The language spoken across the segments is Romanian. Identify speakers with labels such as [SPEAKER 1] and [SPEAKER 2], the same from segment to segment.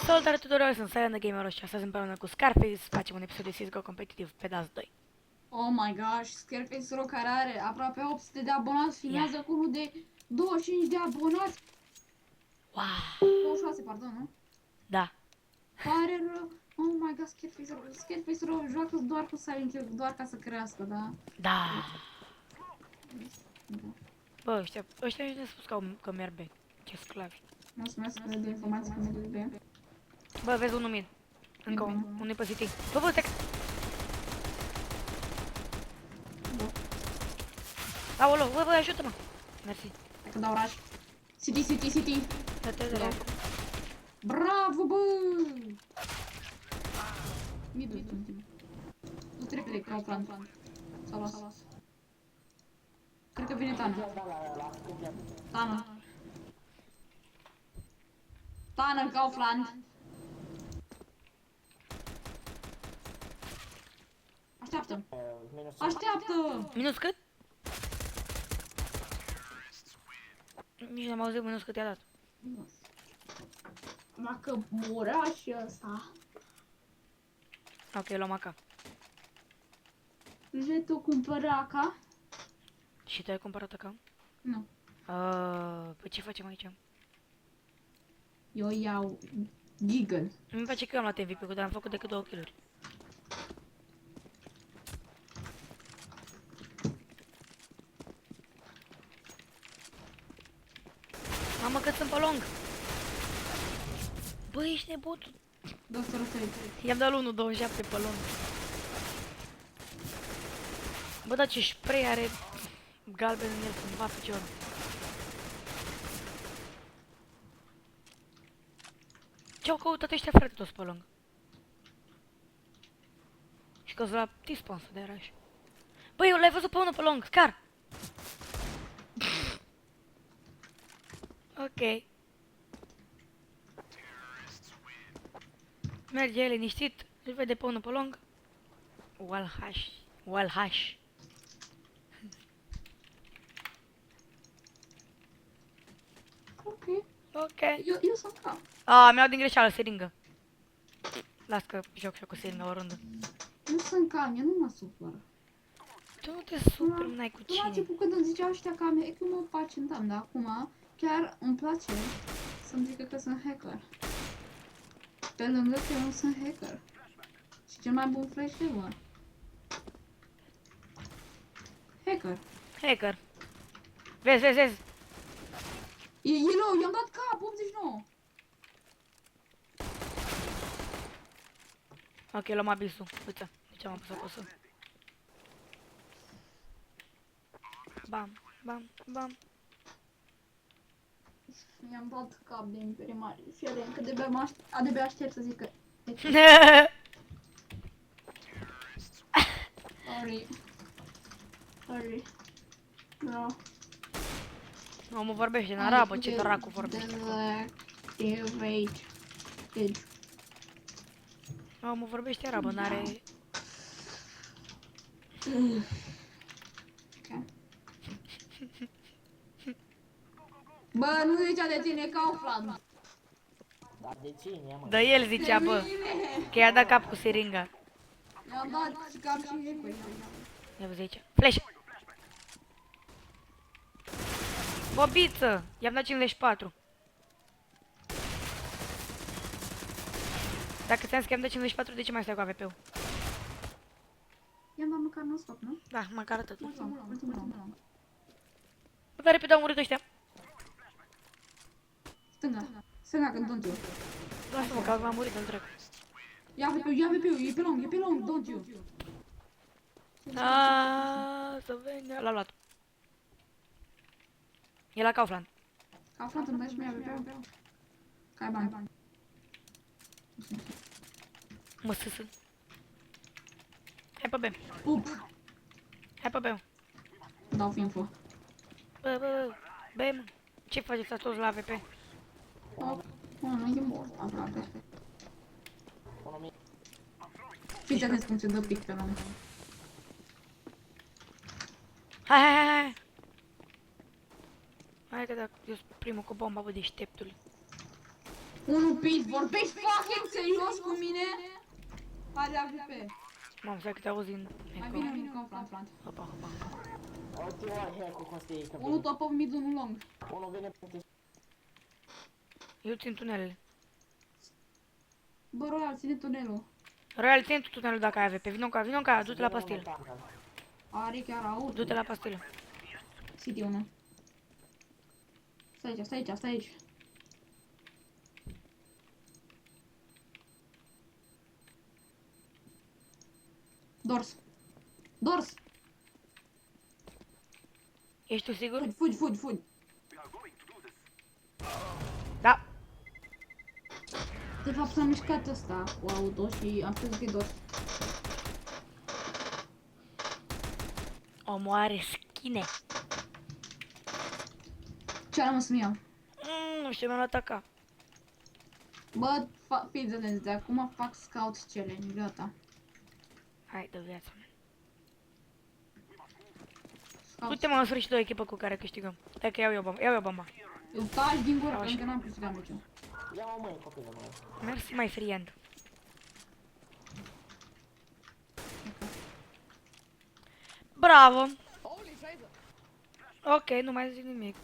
[SPEAKER 1] Salutare tuturor, sunt Silent the Gamer și astăzi împreună cu Scarface facem un episod de CSGO competitiv pe DAS 2.
[SPEAKER 2] Oh my gosh, Scarface Ro care are aproape 800 de abonați, filmează cu unul de 25 de abonați.
[SPEAKER 1] Wow.
[SPEAKER 2] 26, pardon, nu?
[SPEAKER 1] Da.
[SPEAKER 2] Pare rău. Oh my god, Scarface Ro joacă doar cu Silent Hill, doar ca să crească, da?
[SPEAKER 1] Da.
[SPEAKER 2] Da.
[SPEAKER 1] Bă, ăștia nici ne spus că merg bine. Ce sclavi.
[SPEAKER 2] Mulțumesc de informații că mergeți bine.
[SPEAKER 1] Bă, vezi unul mid. Încă unul e pe CT. Bă, tec. Aolo, bă, ajută-mă. Mersi.
[SPEAKER 2] Dacă dau rush. City.
[SPEAKER 1] Dă-te de reacție.
[SPEAKER 2] Bravo, bă! Mid-ul ultim. Nu trebuie ca o plantă. S-a luat. Cred că vine Tana. Tana, Kaufland. Așteaptă!
[SPEAKER 1] Minus cât? Nici n-am auzit minus cât i-a dat.
[SPEAKER 2] Dacă murea și ăsta.
[SPEAKER 1] Ok, luăm AK.
[SPEAKER 2] De tu cumpără AK?
[SPEAKER 1] Și tu ai cumpărat AK?
[SPEAKER 2] Nu.
[SPEAKER 1] Păi ce facem aici?
[SPEAKER 2] Eu iau Deagle.
[SPEAKER 1] Nu-mi place că eu am luat MVP-ul, dar am făcut decât 2 kill-uri. Mamă, cât sunt pe long! Băi, ești nebun!
[SPEAKER 2] Doctor Fate.
[SPEAKER 1] I-am dat l'1.27 pe long. Bă, dar ce spray are galben în el, să-mi va piciorul. Ce-au căutat ăștia, frate, toți pe long? Și că-s la T-spawn să dea rush. Băi, eu l-ai văzut pe unul pe long, Scar! Ok. Merge el liniștit, îl vede pe unul pe long. Walhash.
[SPEAKER 2] Ok.
[SPEAKER 1] Ok.
[SPEAKER 2] Eu sunt ca.
[SPEAKER 1] Mi-au din greșeală seringă. Las că joc și eu cu seringa oriunde.
[SPEAKER 2] Eu sunt calm, eu nu mă supăr.
[SPEAKER 1] Tu nu te superi, n-ai cu
[SPEAKER 2] La
[SPEAKER 1] cine.
[SPEAKER 2] început când îmi ziceau ăștia că e că mă pacientam, dar acum chiar îmi place să-mi zică că sunt hacker. Pe lângă că eu nu sunt hacker. Și cel mai bun flash ever. Hacker.
[SPEAKER 1] Vezi.
[SPEAKER 2] E low, i-am dat cap, 89.
[SPEAKER 1] Ok, luăm abisul. Uite, de ce am apăsat pe sus. Bam.
[SPEAKER 2] I-am dat cap de imperimare. Fiore, că de-abia aștept să zic că... Sorry. Bro.
[SPEAKER 1] Omul vorbește în arabă, ce dracu vorbește. Omul vorbește arabă, n-are...
[SPEAKER 2] Bă, nu zicea de tine Kaufland.
[SPEAKER 3] Dar de cine, mă?
[SPEAKER 1] Da, el zicea, bă, că i-a dat cap cu seringa.
[SPEAKER 2] I-am dat și cap și eco.
[SPEAKER 1] Ia vezi aici. Flash! Bobiță! I-am dat 54. Dacă ți-am zis că i-am dat 54, de ce mai stai cu AVP-ul?
[SPEAKER 2] I-am dat măcar nu stop, nu?
[SPEAKER 1] Da, măcar atât.
[SPEAKER 2] Ultimul.
[SPEAKER 1] Bă, repede au murit ăștia.
[SPEAKER 2] Stânga când don't you.
[SPEAKER 1] Lasă-mă că acum am murit în trec.
[SPEAKER 2] Ia VP-ul, e pe long, don't you.
[SPEAKER 1] Să vedem. L-a luat. E la Kaufland.
[SPEAKER 2] Kaufland îmi dai și mie VP-ul. Că ai bani.
[SPEAKER 1] Mă sâsă. Hai pe B.
[SPEAKER 2] Pup.
[SPEAKER 1] Hai pe B.
[SPEAKER 2] Dau info.
[SPEAKER 1] Bă, mă. Ce faceți toți la AVP?
[SPEAKER 2] Nu e mort, aproape. Fiți atenți cum se dă pic pe long.
[SPEAKER 1] Hai. Hai că dacă eu sunt primul cu bomba, bă, deșteptule.
[SPEAKER 2] Unu pit, vorbești fucking serios cu mine? Are AVP.
[SPEAKER 1] Mamă, stai că te auzi în
[SPEAKER 2] Mai
[SPEAKER 1] eco.
[SPEAKER 2] bine unul ca un front.
[SPEAKER 1] Hopa, hopa.
[SPEAKER 3] Ultimul hack-ul construit că
[SPEAKER 2] Unul
[SPEAKER 3] vine.
[SPEAKER 2] top of mid, unul long.
[SPEAKER 3] Unul vine pe
[SPEAKER 1] Eu țin tunelele.
[SPEAKER 2] Bă, Royal, ține tunelul.
[SPEAKER 1] Royal, ține tu tunelul dacă ai AVP. Vino ca, du-te la pastilă.
[SPEAKER 2] Are chiar auto.
[SPEAKER 1] Du-te la pastilă.
[SPEAKER 2] City 1. Stai aici, stai aici, stai aici. Dors. Dors!
[SPEAKER 1] Ești tu sigur?
[SPEAKER 2] Fugi, fugi, fugi, fugi.
[SPEAKER 1] Da.
[SPEAKER 2] De fapt s-a mișcat ăsta cu auto și am crezut că e dors.
[SPEAKER 1] Omul are schine.
[SPEAKER 2] Ce am rămas să-mi iau?
[SPEAKER 1] Nu știu, mi-am luat AK.
[SPEAKER 2] Bă, fiți atenți, de acum fac scout challenge, gata.
[SPEAKER 1] Hai, dă viața.
[SPEAKER 2] Scout.
[SPEAKER 1] Uite, mă, în sfârșit o echipă cu care câștigăm. Stai că iau eu bomba.
[SPEAKER 2] Eu taci din gură,
[SPEAKER 1] Așa.
[SPEAKER 2] că încă n-am câștigat meciul.
[SPEAKER 3] Ia-mă mâini, copilul meu.
[SPEAKER 1] Mersi, my friend. Bravo. Ok, nu mai zic nimic.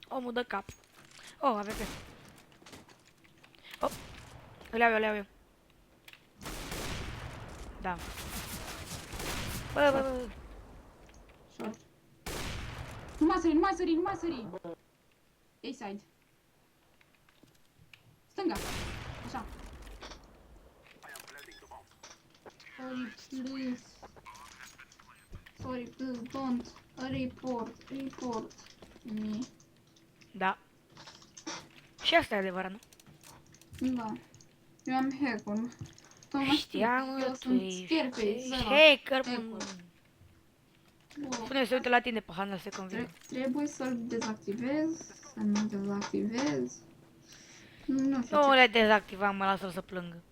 [SPEAKER 1] Omul dă cap. Oh, AVP. Oh, îl iau eu. Da. Bă.
[SPEAKER 2] Short. Nu mai sări. A-side. Stânga. Așa. Sorry, please. Sorry, please, don't report me.
[SPEAKER 1] Da. Și asta e adevărat, nu?
[SPEAKER 2] Da. Eu am hack-ul.
[SPEAKER 1] Știam,
[SPEAKER 2] eu
[SPEAKER 1] tu
[SPEAKER 2] sunt
[SPEAKER 1] ești
[SPEAKER 2] Scarface, zero.
[SPEAKER 1] hacker.
[SPEAKER 2] Hack-ul. Wow.
[SPEAKER 1] Spune, se uită la tine pe Hana, se convine.
[SPEAKER 2] Trebuie să-l dezactivez, să nu dezactivez. Nu știu
[SPEAKER 1] Nu
[SPEAKER 2] ce.
[SPEAKER 1] le dezactivam, mă lasă să plângă.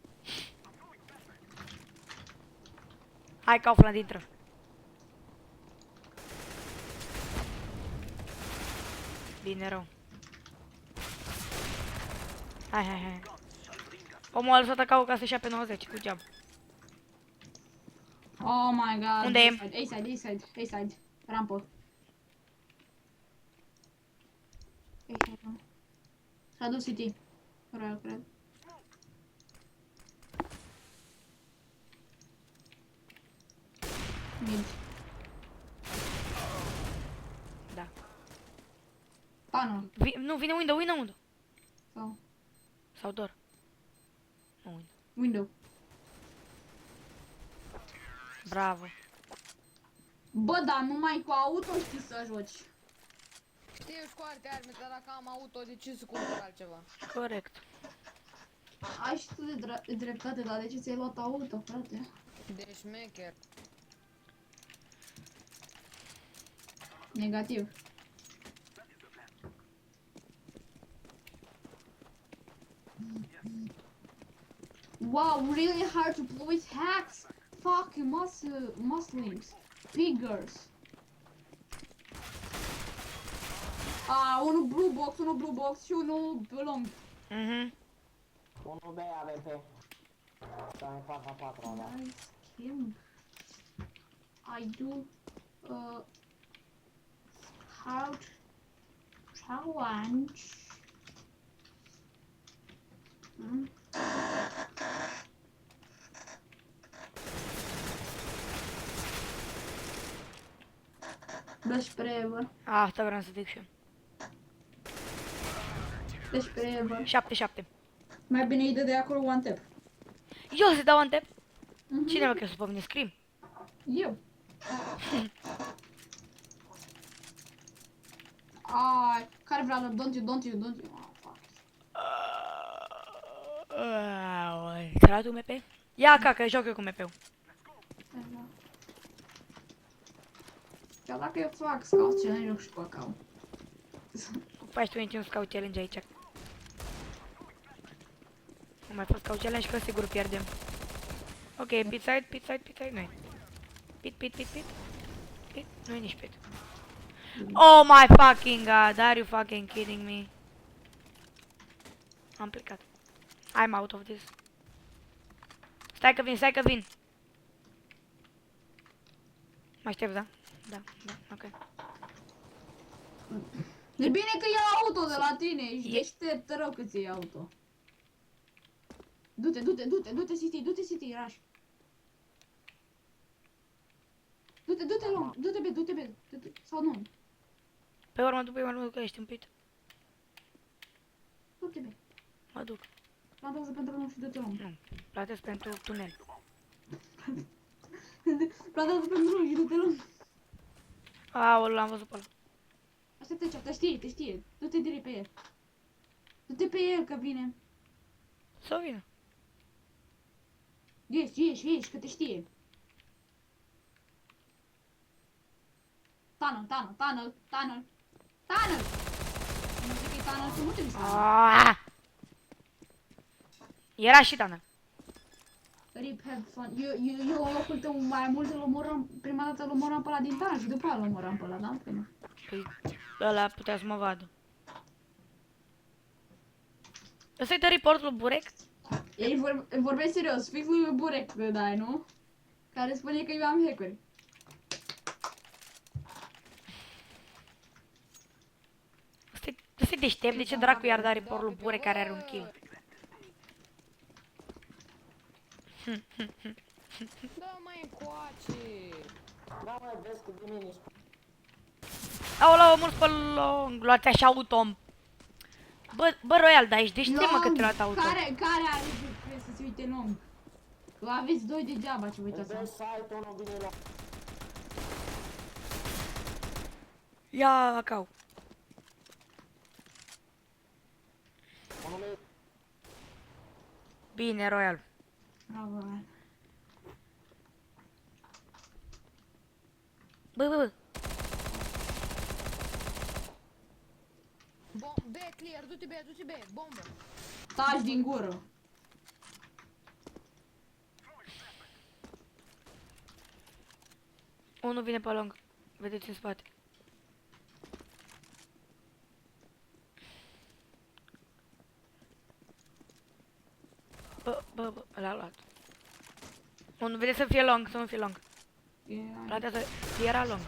[SPEAKER 1] Hai, Kaufland, intră. Bine rău. Hai. Omul a lăsat AK-ul ca să-și ia pe 90, cu geab.
[SPEAKER 2] Oh my god.
[SPEAKER 1] Unde e?
[SPEAKER 2] A-side. Rampă. A-side. S-a dus City. Royal, cred. Mid.
[SPEAKER 1] Da.
[SPEAKER 2] Pană.
[SPEAKER 1] Nu, vine window.
[SPEAKER 2] Sau
[SPEAKER 1] Sau doar. Nu, window.
[SPEAKER 2] window.
[SPEAKER 1] Bravo.
[SPEAKER 2] Bă, dar numai cu auto știi să joci.
[SPEAKER 4] Știu foarte arme, dar dacă am auto, de ce să cumpăr altceva?
[SPEAKER 1] Corect.
[SPEAKER 2] Ai și tu de dreptate, dar de ce ți-ai luat auto, frate?
[SPEAKER 4] De șmecher.
[SPEAKER 2] Negativ. Wow, really hard to play with hacks. Fucking Muslims. Piggers. Unul blue box și unul long.
[SPEAKER 3] Unul B AVP. Să mai fac a 4 alea.
[SPEAKER 2] Nice kill. I do scout challenge. Dă-și pe Ever.
[SPEAKER 1] Asta vreau să zic și eu.
[SPEAKER 2] Dă-și pe Ever.
[SPEAKER 1] 7-7.
[SPEAKER 2] Mai bine îi dă de acolo one tap.
[SPEAKER 1] Eu să dau antep. Cine mă crezi pe mine? Scream.
[SPEAKER 2] Eu. Ai, care vrea să don't you. Oh, fuck.
[SPEAKER 1] Ți-a luat un MP? Ia că joc eu cu MP-ul.
[SPEAKER 2] Chiar dacă eu fac scout challenge, joc și cu account.
[SPEAKER 1] Cu 14 un scout challenge aici. Nu mai fost scout challenge că sigur pierdem. Ok, pit side, nu-i. Pit. Nu-i nici pit. Oh my fucking god, are you fucking kidding me? Am plecat. I'm out of this. Stai că vin, stai că vin. Mă aștept, da? Da, ok.
[SPEAKER 2] E bine că iau auto de la tine, ești deștept rău că ți iei auto. Du-te, City, City, rush. Du-te long, du-te B, sau nu,
[SPEAKER 1] Pe urmă, după urmă, că ești împit.
[SPEAKER 2] du-te B.
[SPEAKER 1] Mă duc.
[SPEAKER 2] Plantează pentru long și du-te long.
[SPEAKER 1] Nu, plătesc pentru tunel.
[SPEAKER 2] Plantează pentru long și du-te long.
[SPEAKER 1] Aoleu, l-am văzut pe ăla.
[SPEAKER 2] Așteaptă ce, te știe, du-te direct pe el. Du-te pe el că vine.
[SPEAKER 1] Să vină.
[SPEAKER 2] Ieși, că te știe. Tunnel. Nu zic că e tunnel, că nu trebuie să
[SPEAKER 1] Aaaa! Era și tunnel.
[SPEAKER 2] Rip, have fun. Eu locul tău mai mult îl omoram, prima dată îl omoram pe ăla din tunnel și după aia îl omoram pe ăla, da? Până.
[SPEAKER 1] Păi, ăla putea să mă vadă. Ăsta-i de reportul Burec?
[SPEAKER 2] Ei vorbesc serios, fix lui Burec că dai, nu? Care spune că eu am hackeri.
[SPEAKER 1] Ăsta-i deștept, de ce dracu i-ar da reportul Burec care are un kill?
[SPEAKER 4] Da, mai încoace.
[SPEAKER 3] Da, mă, vezi că vine nici...
[SPEAKER 1] Aoleu, mult pe long, luați așa auto. Bă, Royal, dar ești deștept, mă, că te luat auto.
[SPEAKER 2] Care are de să se uite long? Că aveți doi degeaba ce vă uitați.
[SPEAKER 3] Vezi site-ul, unul vine la...
[SPEAKER 1] Ia, cau.
[SPEAKER 3] Unul meu...
[SPEAKER 1] Bine, Royal.
[SPEAKER 2] Bravo, man.
[SPEAKER 1] Bă.
[SPEAKER 4] B, clear, du-te B, bombă.
[SPEAKER 2] Taci din gură.
[SPEAKER 1] Unul vine pe long. Vedeți în spate. Bă, l-a luat. Unul vede să fie long, să nu fie long. Platează, era long.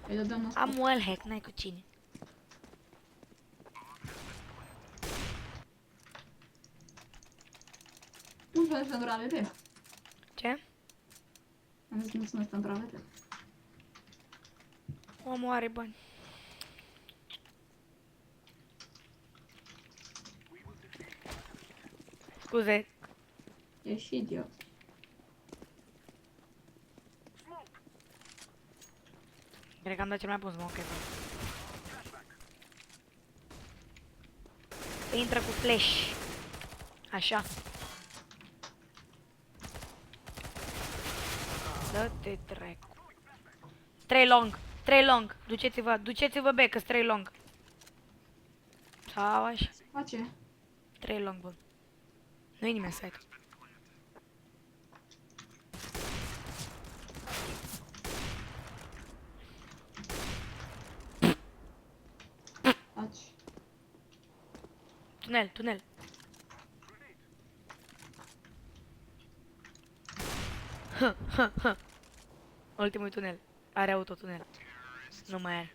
[SPEAKER 2] Îi dădăm în
[SPEAKER 1] Am wall hack, n-ai cu cine.
[SPEAKER 2] Mulțumesc pentru AVP.
[SPEAKER 1] Ce?
[SPEAKER 2] Am zis mulțumesc pentru AVP.
[SPEAKER 1] Omul are bani. Scuze.
[SPEAKER 2] Ești idiot.
[SPEAKER 1] Cred că am dat cel mai bun smoke ever. Intră cu flash. Așa. Dă-te dracu. 3 long. Duceți-vă B, că-s 3 long. Sau așa.
[SPEAKER 2] Face.
[SPEAKER 1] 3 long, bă. Nu-i nimeni site.
[SPEAKER 2] Face.
[SPEAKER 1] Tunel. Ultimul tunel. Are autotunel. Nu mai are.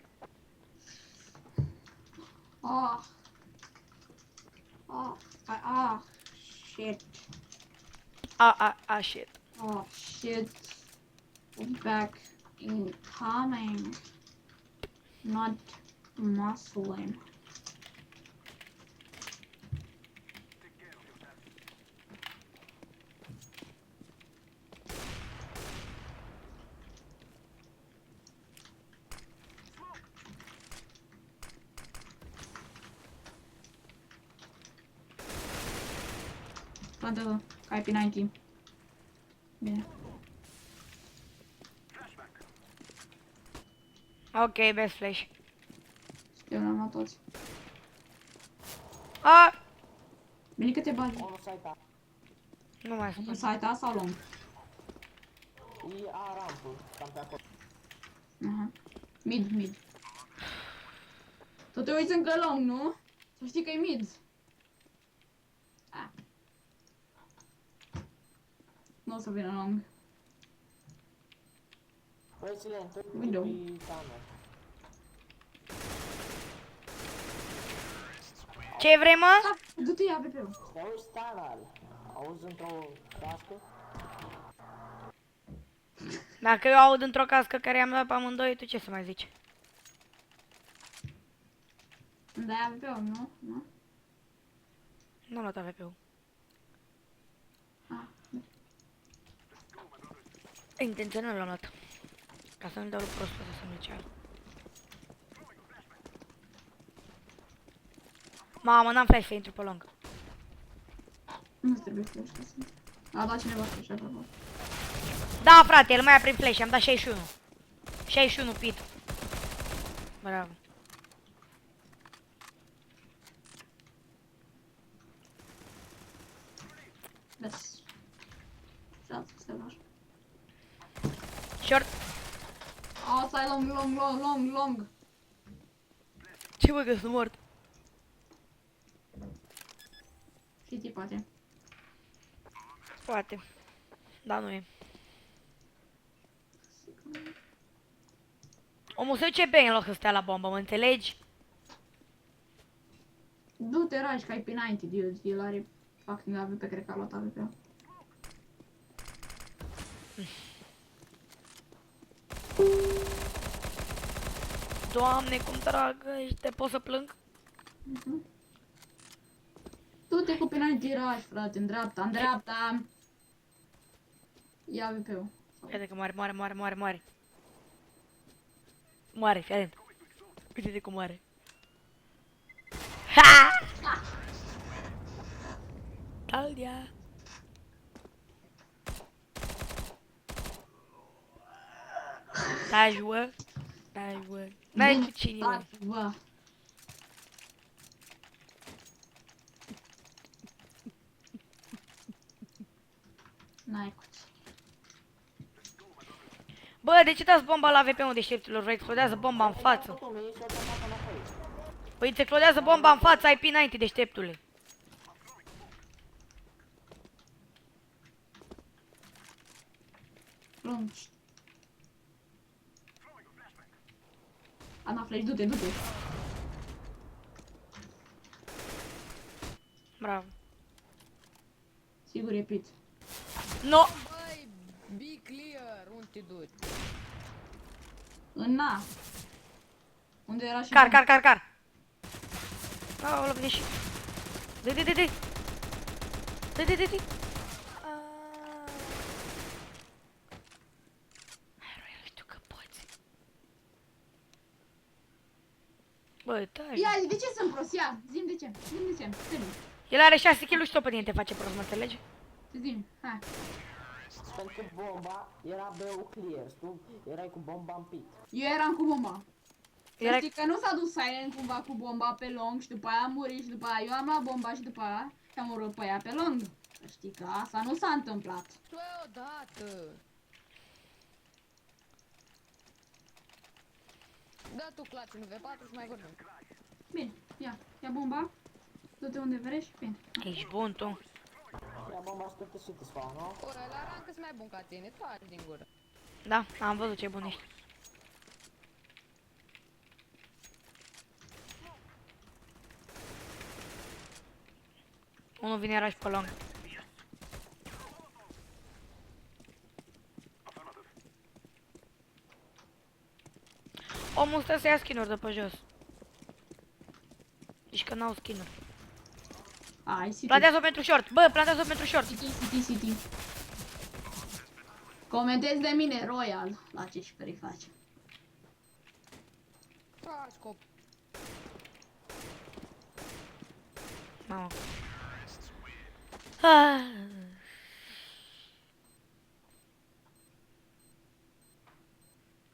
[SPEAKER 2] Shit.
[SPEAKER 1] Shit.
[SPEAKER 2] Oh, shit. Back incoming. Not muscling. Plantează, ca pe 90. Bine.
[SPEAKER 1] Ok, best flash.
[SPEAKER 2] Eu l-am luat toți. Bine că te bagi.
[SPEAKER 3] Unul site-a.
[SPEAKER 1] Nu mai spun.
[SPEAKER 2] Site-a sau long?
[SPEAKER 3] E a rampul, cam pe acolo.
[SPEAKER 2] Aha. Mid. Tu te uiți încă long, nu? Să știi că e mid. Nu o să vină long.
[SPEAKER 3] Băi, silent, tu
[SPEAKER 2] Window.
[SPEAKER 3] tipii tunnel.
[SPEAKER 1] Ce vrei, mă?
[SPEAKER 2] Da, du-te ia AWP-ul.
[SPEAKER 3] Te auzi tunnel. Auzi într-o cască?
[SPEAKER 1] Dacă eu aud într-o cască care i-am dat pe amândoi, tu ce să mai zici?
[SPEAKER 2] Îmi dai AWP-ul, nu? Nu?
[SPEAKER 1] Nu am luat AWP-ul.
[SPEAKER 2] Ah.
[SPEAKER 1] Intențional l-am luat. Ca să nu-i dau lui prostul să se duce. Mamă, n-am flash să intru pe long.
[SPEAKER 2] Nu-ți trebuie flash ca să... A dat cineva flash, apropo.
[SPEAKER 1] Da, frate, el mai ia prin flash, am dat 61. 61 pit. Bravo.
[SPEAKER 2] Des. Șață, stelaj.
[SPEAKER 1] Short.
[SPEAKER 2] A, stai long.
[SPEAKER 1] Ce bă, că sunt mort?
[SPEAKER 2] City, poate.
[SPEAKER 1] Poate. Da, nu e. Omul se duce bine în loc să stea la bombă, mă înțelegi?
[SPEAKER 2] Du-te, Raj, că ai pe 90, dude. El are fucking AWP, cred că a luat AWP-ul.
[SPEAKER 1] Doamne, cum trag ăștia, pot să plâng?
[SPEAKER 2] Du-te cu pe 90, Raj, frate, în dreapta. Ia AWP-ul.
[SPEAKER 1] Iată că moare. Moare, fii atent. Uite-te cum moare. Ha! Claudia. Dai, jua. N-ai cu cine, mă.
[SPEAKER 2] Bă. N-ai cu ce.
[SPEAKER 1] Bă, de ce dați bomba la VP-ul deșteptilor? Vă explodează bomba în față.
[SPEAKER 3] Totul mi-e și o dată înapoi.
[SPEAKER 1] Păi îți explodează bomba în față, ai P90 deșteptule.
[SPEAKER 2] Long. Ana flash, du-te.
[SPEAKER 1] Bravo.
[SPEAKER 2] Sigur e pit.
[SPEAKER 1] No!
[SPEAKER 4] Băi, be clear, unde te duci?
[SPEAKER 2] În na. Unde era și...
[SPEAKER 1] Car. Aoleu, vine și... Dă. Hai, știu că poți. Bă, taci.
[SPEAKER 2] Ia, de ce sunt prost? Ia, zi-mi de ce. Serios.
[SPEAKER 1] El are 6 kg și tot pe tine te face prost, mă înțelegi?
[SPEAKER 2] Zi-mi, hai.
[SPEAKER 3] Pentru că bomba era B-ul clear, tu erai cu bomba în pit.
[SPEAKER 2] Eu eram cu bomba. Să
[SPEAKER 1] Era...
[SPEAKER 2] știi că nu s-a dus Silent cumva cu bomba pe long și după aia a murit și după aia eu am luat bomba și după aia am urât pe ea pe long. Să știi că asta nu s-a întâmplat.
[SPEAKER 4] Tu odată. Da tu claci în V4 și mai vorbim.
[SPEAKER 2] Bine, ia bomba. Du-te unde vrei și bine.
[SPEAKER 1] Ești bun tu.
[SPEAKER 3] Ia bomba și tot și te sfaă, nu?
[SPEAKER 4] Ora, la rank sunt mai bun ca tine, taci din gură.
[SPEAKER 1] Da, am văzut ce bun ești. Unul vine rași pe long. Omul stă să ia skin-uri de pe jos. Deci că n-au skin-uri.
[SPEAKER 2] Ai, City.
[SPEAKER 1] Plantează-o pentru short. Bă, plantează-o pentru short.
[SPEAKER 2] City. Comentezi de mine, Royal. La ce și face.
[SPEAKER 4] Taci, cop.
[SPEAKER 1] Mamă. Ah.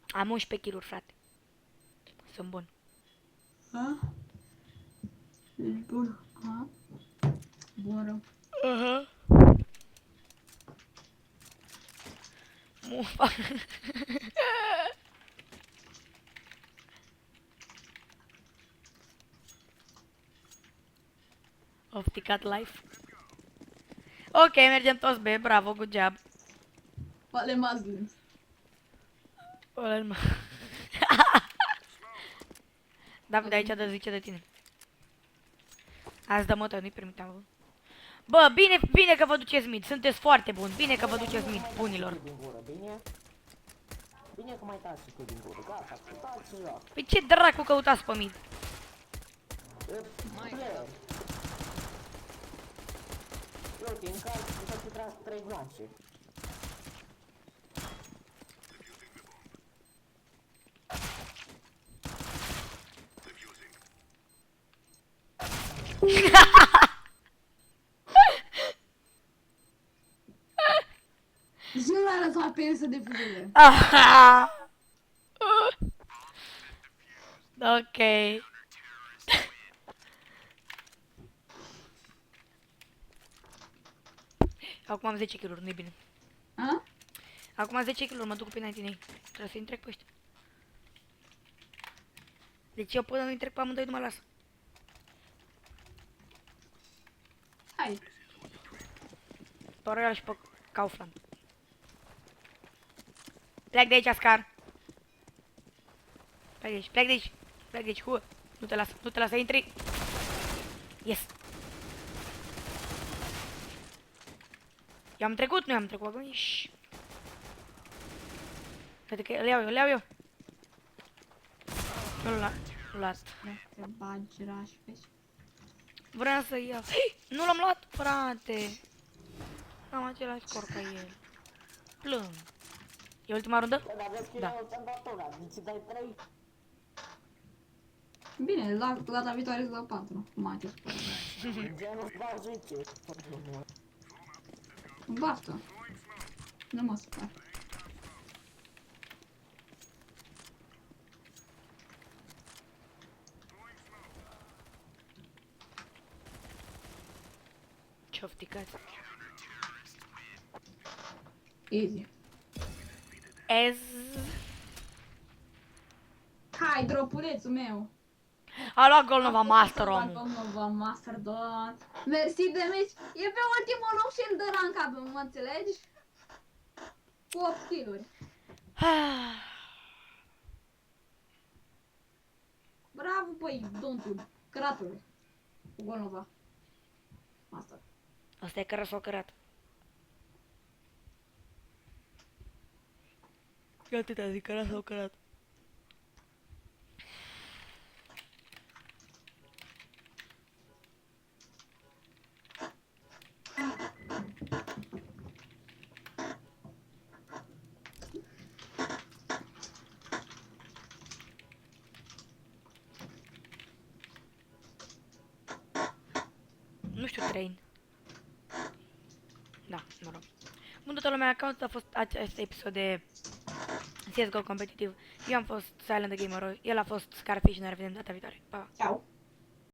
[SPEAKER 1] Am 11 kill-uri, frate. Sunt bun.
[SPEAKER 2] Ha? Ești bun. Ha? Bun rău.
[SPEAKER 1] Aha. Mufa. Of ticat life. Ok, mergem toți B, bravo, good job.
[SPEAKER 2] Vale Muslims.
[SPEAKER 1] Ăla David aici de zice de tine. Azi dă motor, nu-i permiteam. Bă, bine că vă duceți mid, sunteți foarte buni, bine că vă duceți mid, bunilor.
[SPEAKER 3] Din gură, bine? Bine că mai taci și tu din gură, gata, taci și joc.
[SPEAKER 1] Păi ce dracu căutați pe mid?
[SPEAKER 3] Player. Uite, încarc, după ce tras 3 gloanțe.
[SPEAKER 2] Deci nu l-a lăsat pe el să defuzeze.
[SPEAKER 1] Ok. Acum am 10 kill-uri, nu-i bine.
[SPEAKER 2] A?
[SPEAKER 1] Acum am 10 kill-uri, mă duc pe 99. Trebuie să-i întrec pe ăștia. Deci eu până nu-i întrec pe amândoi nu mă las.
[SPEAKER 2] Hai.
[SPEAKER 1] Pe Royal și pe Kaufland. Plec de aici, Scar. Plec de aici, plec de aici. Plec de aici, hu. Nu te las, nu te las să intri. Yes. I-am trecut, nu i-am trecut, agoniș. Cred că îl iau eu. Nu-l las.
[SPEAKER 2] Te bagi rași pe aici.
[SPEAKER 1] Vreau să iau. Nu l-am luat, frate. Am același scor ca el. Plâng. E ultima rundă?
[SPEAKER 3] Dar vezi că
[SPEAKER 1] Da.
[SPEAKER 3] eu ți-am dat una, deci dai 3.
[SPEAKER 2] Bine, la data viitoare îți dau 4. Mate.
[SPEAKER 3] Genul îți dau 10.
[SPEAKER 2] Baftă. Nu mă supăr.
[SPEAKER 1] Ce ofticați.
[SPEAKER 2] Easy.
[SPEAKER 1] Ez.
[SPEAKER 2] Hai, dropulețul meu.
[SPEAKER 1] A luat gol Nova Master, omul.
[SPEAKER 2] Nova Master, doar. Mersi de mici. E pe ultimul loc și îl dă ranca, mă înțelegi? Cu 8 kill-uri. Bravo, băi, dontul. Căratul. Cu gol Nova Master.
[SPEAKER 1] Asta e cărat sau cărat? Eu atâta zic, cărat sau cărat. Nu știu, train. Da, mă rog. Bun, toată lumea, cam atât a fost acest episod de CSGO competitiv. Eu am fost Silent the Gamer, el a fost Scarfish și ne revedem data viitoare. Pa!
[SPEAKER 2] Ciao.